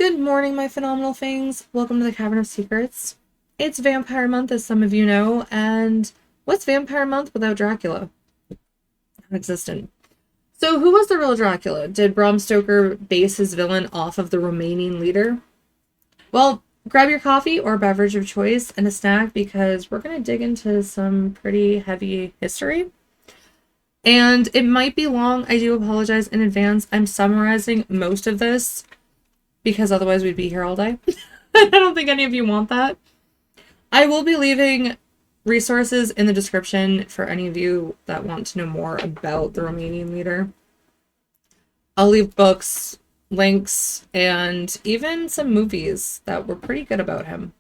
Good morning, my phenomenal things. Welcome to the Cavern of Secrets. It's Vampire Month, as some of you know, and what's Vampire Month without Dracula? Non-existent. So who was the real Dracula? Did Bram Stoker base his villain off of the Romanian leader? Well, grab your coffee or beverage of choice and a snack because we're going to dig into some pretty heavy history. And it might be long. I do apologize in advance. I'm summarizing most of this because otherwise we'd be here all day. I don't think any of you want that. I will be leaving resources in the description for any of you that want to know more about the Romanian leader. I'll leave books, links, and even some movies that were pretty good about him.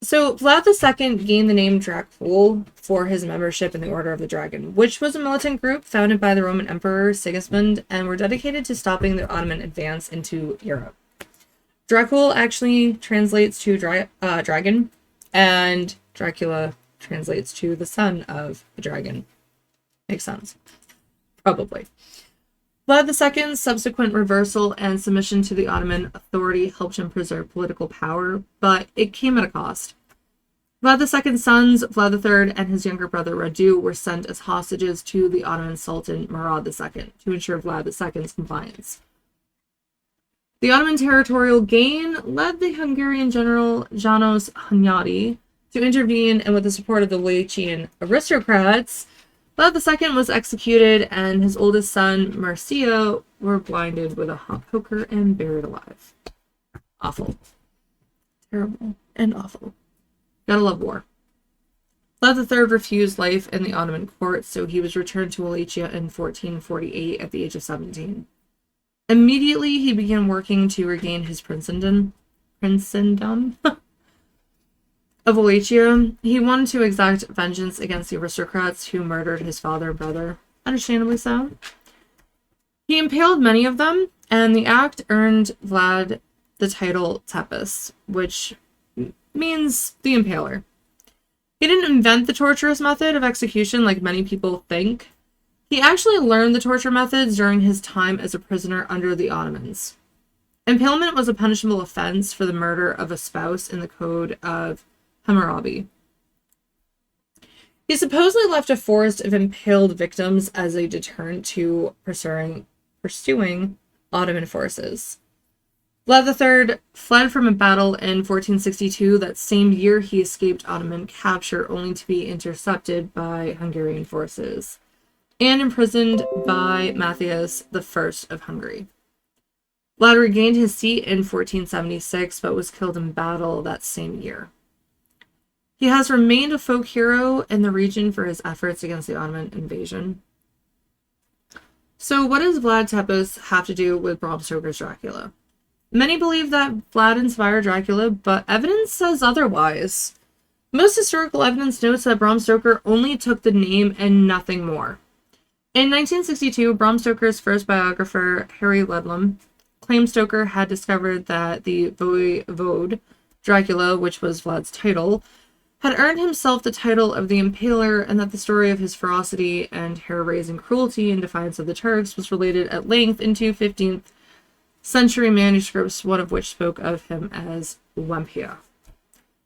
So Vlad II gained the name Dracul for his membership in the Order of the Dragon, which was a militant group founded by the Roman Emperor Sigismund and were dedicated to stopping the Ottoman advance into Europe. Dracul actually translates to dragon, and Dracula translates to the son of the dragon. Makes sense. Probably. Vlad II's subsequent reversal and submission to the Ottoman authority helped him preserve political power, but it came at a cost. Vlad II's sons, Vlad III and his younger brother Radu, were sent as hostages to the Ottoman Sultan Murad II to ensure Vlad II's compliance. The Ottoman territorial gain led the Hungarian general János Hunyadi to intervene, and with the support of the Wallachian aristocrats, Vlad II was executed, and his oldest son, Marcia, were blinded with a hot poker and buried alive. Awful. Terrible and awful. Gotta love war. Vlad III refused life in the Ottoman court, so he was returned to Wallachia in 1448 at the age of 17. Immediately, he began working to regain his princedom of Wallachia. He wanted to exact vengeance against the aristocrats who murdered his father and brother, understandably so. He impaled many of them, and the act earned Vlad the title Tepes, which means the Impaler. He didn't invent the torturous method of execution like many people think. He actually learned the torture methods during his time as a prisoner under the Ottomans. Impalement was a punishable offense for the murder of a spouse in the Code of Hammurabi. He supposedly left a forest of impaled victims as a deterrent to pursuing Ottoman forces. Vlad III fled from a battle in 1462. That same year, he escaped Ottoman capture, only to be intercepted by Hungarian forces and imprisoned by Matthias I of Hungary. Vlad regained his seat in 1476, but was killed in battle that same year. He has remained a folk hero in the region for his efforts against the Ottoman invasion. So what does Vlad Tepes have to do with Bram Stoker's Dracula? Many believe that Vlad inspired Dracula, but evidence says otherwise. Most historical evidence notes that Bram Stoker only took the name and nothing more. In 1962, Bram Stoker's first biographer, Harry Ludlam, claimed Stoker had discovered that the Voivode Dracula, which was Vlad's title, had earned himself the title of the Impaler, and that the story of his ferocity and hair-raising cruelty in defiance of the Turks was related at length in two 15th century manuscripts, one of which spoke of him as Wempia.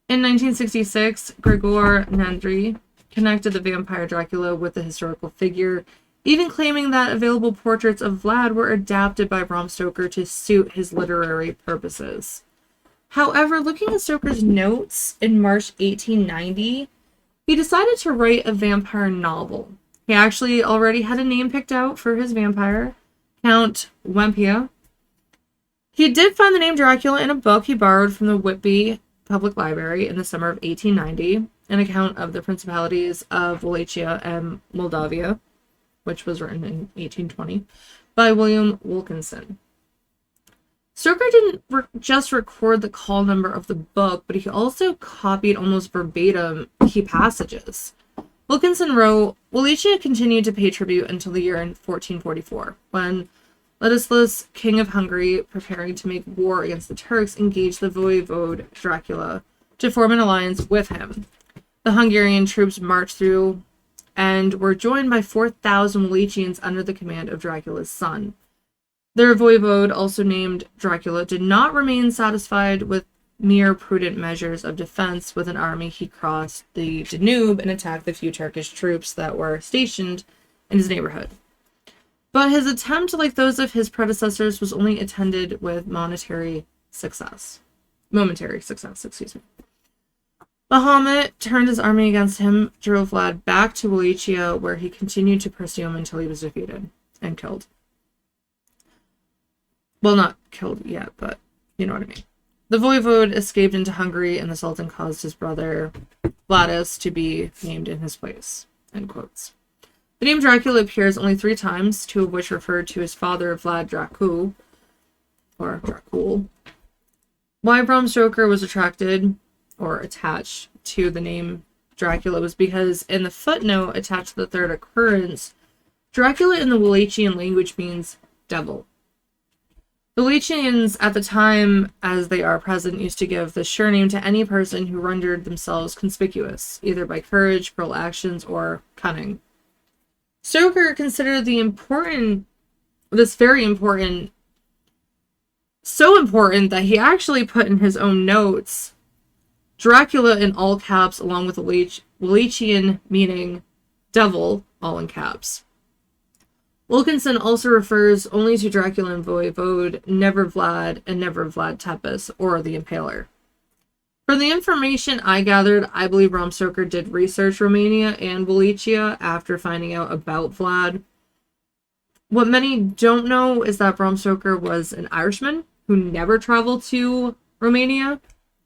In 1966, Gregor Nandry connected the vampire Dracula with the historical figure, even claiming that available portraits of Vlad were adapted by Bram Stoker to suit his literary purposes. However, looking at Stoker's notes in March 1890, he decided to write a vampire novel. He actually already had a name picked out for his vampire, Count Wempia. He did find the name Dracula in a book he borrowed from the Whitby Public Library in the summer of 1890, an account of the principalities of Wallachia and Moldavia, which was written in 1820, by William Wilkinson. Stoker didn't just record the call number of the book, but he also copied almost verbatim key passages. Wilkinson wrote, Wallachia continued to pay tribute until the year in 1444, when Ladislas, king of Hungary, preparing to make war against the Turks, engaged the voivode Dracula to form an alliance with him. The Hungarian troops marched through and were joined by 4,000 Wallachians under the command of Dracula's son. Their voivode, also named Dracula, did not remain satisfied with mere prudent measures of defense. With an army, he crossed the Danube and attacked the few Turkish troops that were stationed in his neighborhood. But his attempt, like those of his predecessors, was only attended with momentary success. Bahamut turned his army against him, drove Vlad back to Wallachia, where he continued to pursue him until he was defeated and killed. Well, not killed yet, but you know what I mean. The voivode escaped into Hungary, and the Sultan caused his brother Vladis to be named in his place. End quotes. The name Dracula appears only 3 times, 2 of which referred to his father, Vlad Dracul, or Dracul. Why Bram Stoker was attracted or attached to the name Dracula was because in the footnote attached to the third occurrence, Dracula in the Wallachian language means devil. The Wallachians at the time, as they are present, used to give the surname to any person who rendered themselves conspicuous, either by courage, cruel actions, or cunning. Stoker considered this very important, so important that he actually put in his own notes Dracula in all caps, along with Wallachian meaning devil, all in caps. Wilkinson also refers only to Dracula and Voivode, never Vlad, and never Vlad Tepes, or the Impaler. From the information I gathered, I believe Bram Stoker did research Romania and Wallachia after finding out about Vlad. What many don't know is that Bram Stoker was an Irishman who never traveled to Romania.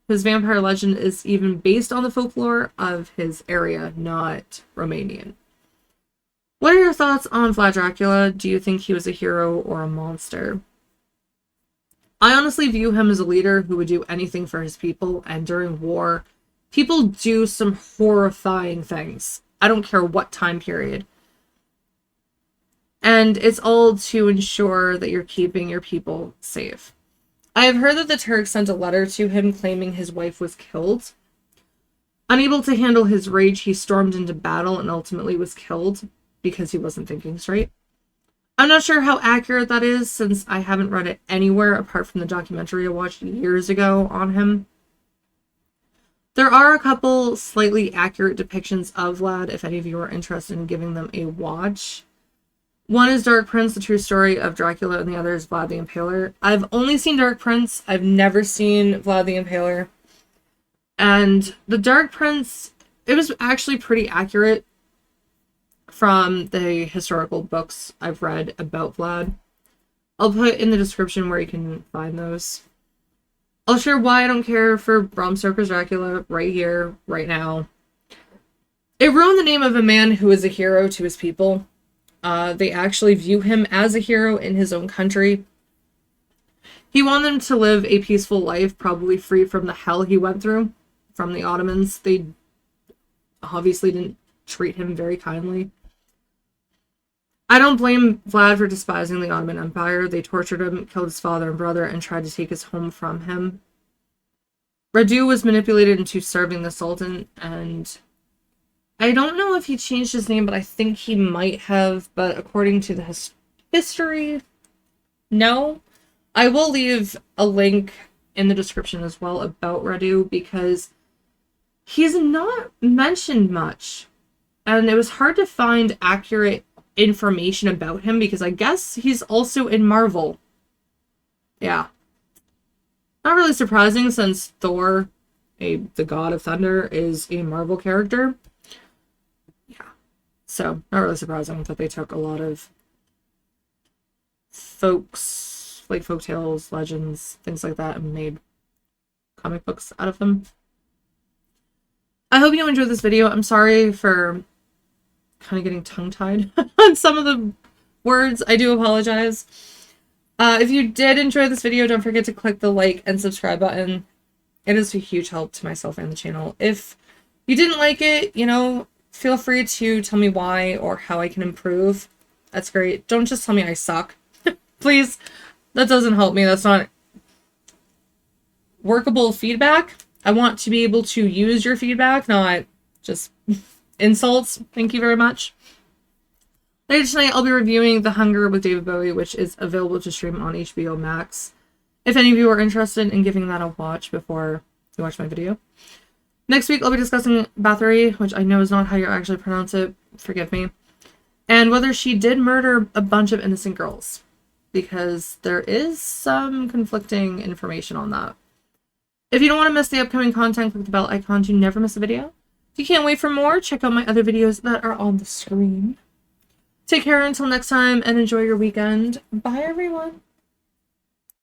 His vampire legend is even based on the folklore of his area, not Romanian. What are your thoughts on Vlad Dracula? Do you think he was a hero or a monster? I honestly view him as a leader who would do anything for his people, and during war, people do some horrifying things. I don't care what time period. And it's all to ensure that you're keeping your people safe. I have heard that the Turks sent a letter to him claiming his wife was killed. Unable to handle his rage, he stormed into battle and ultimately was killed because he wasn't thinking straight. I'm not sure how accurate that is, since I haven't read it anywhere apart from the documentary I watched years ago on him. There are a couple slightly accurate depictions of Vlad, if any of you are interested in giving them a watch. One is Dark Prince, the true story of Dracula, and the other is Vlad the Impaler. I've only seen Dark Prince. I've never seen Vlad the Impaler. And the Dark Prince, it was actually pretty accurate from the historical books I've read about Vlad. I'll put in the description where you can find those. I'll share why I don't care for Bram Stoker's Dracula right here, right now. It ruined the name of a man who is a hero to his people. They actually view him as a hero in his own country. He wanted them to live a peaceful life, probably free from the hell he went through from the Ottomans. They obviously didn't treat him very kindly. I don't blame Vlad for despising the Ottoman Empire. They tortured him, killed his father and brother, and tried to take his home from him. Radu was manipulated into serving the Sultan, and I don't know if he changed his name, but I think he might have. But according to the history, no. I will leave a link in the description as well about Radu, because he's not mentioned much. And it was hard to find accurate information about him, because I guess he's also in Marvel. Yeah. Not really surprising, since Thor, the god of thunder, is a Marvel character. Yeah. So, not really surprising that they took a lot of folks, like folktales, legends, things like that, and made comic books out of them. I hope you enjoyed this video. I'm sorry for kind of getting tongue-tied on some of the words. I do apologize. If you did enjoy this video, don't forget to click the like and subscribe button. It is a huge help to myself and the channel. If you didn't like it, feel free to tell me why or how I can improve. That's great. Don't just tell me I suck. Please. That doesn't help me. That's not workable feedback. I want to be able to use your feedback, not just insults. Thank you very much. Later tonight, I'll be reviewing The Hunger with David Bowie, which is available to stream on HBO Max. If any of you are interested in giving that a watch before you watch my video. Next week, I'll be discussing Bathory, which I know is not how you actually pronounce it. Forgive me. And whether she did murder a bunch of innocent girls, because there is some conflicting information on that. If you don't want to miss the upcoming content, click the bell icon to never miss a video. If you can't wait for more, check out my other videos that are on the screen. Take care until next time and enjoy your weekend. Bye, everyone.